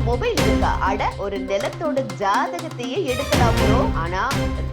Mobile இருக்கா? அட, ஒரு நிலத்தோட ஜாதகத்தையே எடுக்கலாம் ப்ரோ. ஆனா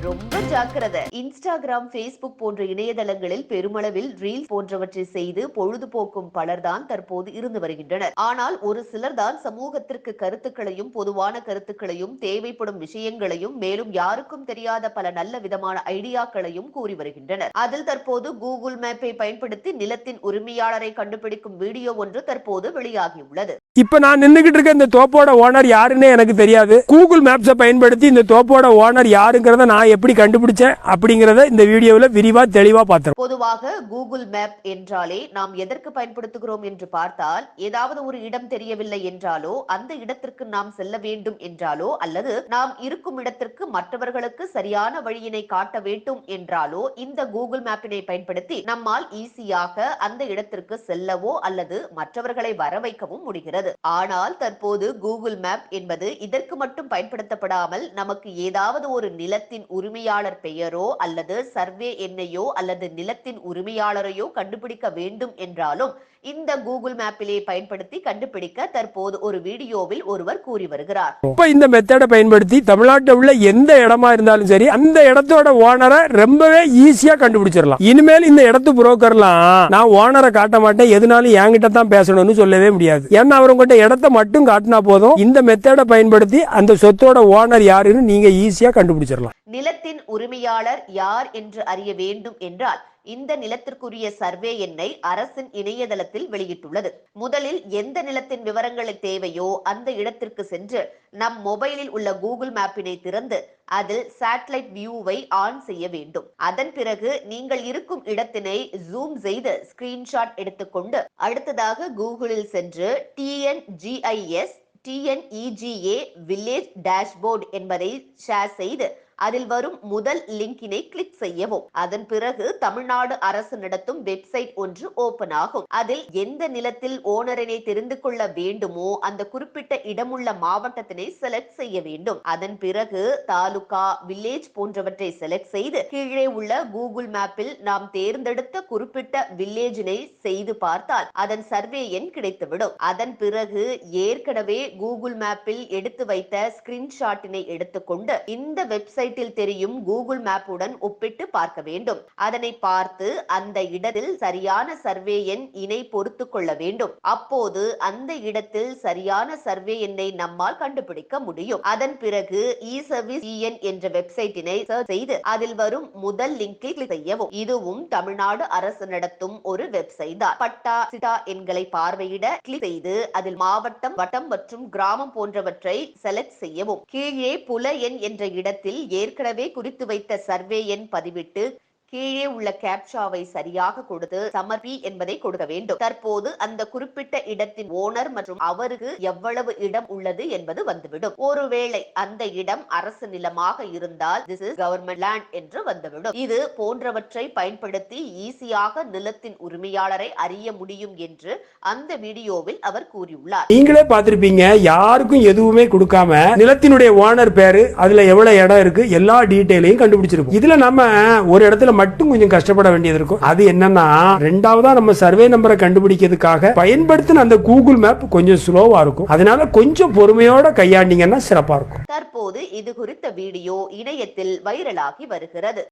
ரொம்ப ஜாக்கிரதை. இன்ஸ்டாகிராம், பேஸ்புக் போன்ற இணையதளங்களில் பெருமளவில் ரீல்ஸ் போன்றவற்றை செய்து பொழுதுபோக்கும் பலர்தான் தற்போது இருந்து வருகின்றனர். ஆனால் ஒரு சிலர் தான் சமூகத்திற்கு கருத்துக்களையும் பொதுவான கருத்துக்களையும் தேவைப்படும் விஷயங்களையும் மேலும் யாருக்கும் தெரியாத பல நல்ல விதமான ஐடியாக்களையும் கூறி வருகின்றனர். அதில் தற்போது கூகுள் மேப்பை பயன்படுத்தி நிலத்தின் உரிமையாளரை கண்டுபிடிக்கும் வீடியோ ஒன்று தற்போது வெளியாகியுள்ளது. இப்ப நான் நின்னுகிட்டு இருக்க இந்த தோப்போட ஓனர் யாருன்னே எனக்கு தெரியாது. கூகுள் மேப்ஸை பயன்படுத்தி இந்த தோப்போட ஓனர் யாருங்கிறத நான் எப்படி கண்டுபிடிச்சேன் அப்படிங்கறத இந்த வீடியோவில் விரிவா தெளிவா பார்த்தோம். பொதுவாக கூகுள் மேப் என்றாலே நாம் எதற்கு பயன்படுத்துகிறோம் என்று பார்த்தால், ஏதாவது ஒரு இடம் தெரியவில்லை என்றாலோ, அந்த இடத்திற்கு நாம் செல்ல வேண்டும் என்றாலோ, அல்லது நாம் இருக்கும் இடத்திற்கு மற்றவர்களுக்கு சரியான வழியினை காட்ட வேண்டும் என்றாலோ இந்த கூகுள் மேப்பினை பயன்படுத்தி நம்மால் ஈஸியாக அந்த இடத்திற்கு செல்லவோ அல்லது மற்றவர்களை வர வைக்கவும் முடிகிறது. ஆனால் தற்போது கூகுள் மேப் என்பது இதற்கு மட்டும் பயன்படுத்தப்படாமல் நமக்கு ஏதாவது ஒரு நிலத்தின் உரிமையாளர் பெயரோ அல்லது சர்வே எண்ணையோ அல்லது நிலத்தின் உரிமையாளரையோ கண்டுபிடிக்க வேண்டும் என்றாலும் இந்த கூகுள் மேப்பிலே பயன்படுத்தி கண்டுபிடிக்க தற்போது ஒரு வீடியோவில் ஒருவர் கூறி வருகிறார். இப்ப இந்த மெத்தடை பயன்படுத்தி தமிழ்நாட்டில் உள்ள எந்த இடமா இருந்தாலும் சரி அந்த இடத்தோட ஓனரை ரொம்பவே ஈஸியா கண்டுபிடிச்சிடலாம். இனிமேல் இந்த இடத்து புரோக்கர்லாம் நான் ஓனரை காட்ட மாட்டேன், எதுனாலும் என்கிட்ட தான் பேசணும்னு சொல்லவே முடியாது. ஏன்னா அவங்ககிட்ட இடத்தை மட்டும் காட்டினா போதும், இந்த மெத்தடை பயன்படுத்தி அந்த சொத்தோட ஓனர் யாருன்னு நீங்க ஈஸியா கண்டுபிடிச்சிடலாம். நிலத்தின் உரிமையாளர் யார் என்று அறிய வேண்டும் என்றால் இந்த நிலத்திற்குரிய சர்வே எண்ணை அரசின் இணையதளத்தில் வெளியிட்டுள்ளது. முதலில் எந்த நிலத்தின் விவரங்கள் தேவையோ அந்த இடத்திற்கு சென்று நம் மொபைலில் உள்ள கூகுள் மேப்பினை திறந்து அதில் சேட்டலைட் வியூவை ஆன் செய்ய வேண்டும். அதன் பிறகு நீங்கள் இருக்கும் இடத்தினை ஜூம் செய்து ஸ்கிரீன்ஷாட் எடுத்துக்கொண்டு அடுத்ததாக கூகுளில் சென்று TNGIS TNEGA வில்லேஜ் டேஷ்போர்ட் என்பதை ஷேர் செய்து அதில் வரும் முதல் லிங்கினை கிளிக் செய்யவும். அதன் பிறகு தமிழ்நாடு அரசு நடத்தும் வெப்சைட் ஒன்று ஓபன் ஆகும். அதில் எந்த நிலத்தில் ஓனரினை தெரிந்து கொள்ள வேண்டுமோ அந்த குறிப்பிட்ட இடமுள்ள மாவட்டத்தினை செலக்ட் செய்ய வேண்டும். அதன் பிறகு தாலுகா, வில்லேஜ் போன்றவற்றை செலக்ட் செய்து கீழே உள்ள கூகுள் மேப்பில் நாம் தேர்ந்தெடுத்த குறிப்பிட்ட வில்லேஜினை செய்து பார்த்தால் அதன் சர்வே எண் கிடைத்துவிடும். அதன் பிறகு ஏற்கனவே கூகுள் மேப்பில் எடுத்து வைத்த ஸ்கிரீன்ஷாட்டினை எடுத்துக்கொண்டு இந்த வெப்சைட் தெரியும் கூகுள் மேப்புடன் ஒப்பிட்டு பார்க்க வேண்டும். அதனை பார்த்து அந்த இடத்தில் சரியான சர்வே எண் இணை பொறுத்து கொள்ள வேண்டும். அப்போது அந்த இடத்தில் சரியான சர்வே எண்ணை நம்மால் கண்டுபிடிக்க முடியும். அதன் பிறகு இ-சர்வீஸ் என்ற வெப்சைட்டினை சர்ச் செய்து அதில் வரும் முதல் லிங்கில் கிளிக் செய்யவும். இதுவும் தமிழ்நாடு அரசு நடத்தும் ஒரு வெப்சைட் தான். பட்டா, சிட்டா எண்களை பார்வையிட கிளிக் செய்து அதில் மாவட்டம், வட்டம் மற்றும் கிராமம் போன்றவற்றை செலக்ட் செய்யவும். கீழே புல எண் என்ற இடத்தில் ஏற்கனவே குறித்து வைத்த சர்வே எண் பதிவிட்டு கீழே உள்ள கேப்சாவை சரியாக கொடுத்து சமர்ப்பி என்பதை கொடுக்க வேண்டும். தற்போது அந்த குறிப்பிட்ட இடத்தின் ஓனர் மற்றும் அவருக்கு எவ்வளவு இடம் உள்ளது என்பது வந்துவிடும். ஒருவேளை அந்த இடம் அரசு நிலமாக இருந்தால் this is government land என்று வந்துவிடும். இது போன்றவற்றை பயன்படுத்தி ஈஸியாக நிலத்தின் உரிமையாளரை அறிய முடியும் என்று அந்த வீடியோவில் அவர் கூறியுள்ளார். நீங்களே பார்த்திருப்பீங்க, யாருக்கும் எதுவுமே கொடுக்காம நிலத்தினுடைய ஓனர் பேரு, அதுல எவ்வளவு இடம் இருக்கு, எல்லா டீடைலையும் கண்டுபிடிச்சிருக்கும். இதுல நம்ம ஒரு இடத்துல மட்டும் கொஞ்சம் கஷ்டப்பட வேண்டியது இருக்கும். அது என்னன்னா, ரெண்டாவதா நம்ம சர்வே நம்பரை கண்டுபிடிக்கிறதுக்காக பயன்படுத்தின அந்த கூகுள் மேப் கொஞ்சம் ஸ்லோவா இருக்கும். அதனால கொஞ்சம் பொறுமையோட கையாண்டீங்கன்னா சிறப்பா இருக்கும். தற்போது இது குறித்த வீடியோ இணையத்தில் வைரலாகி வருகிறது.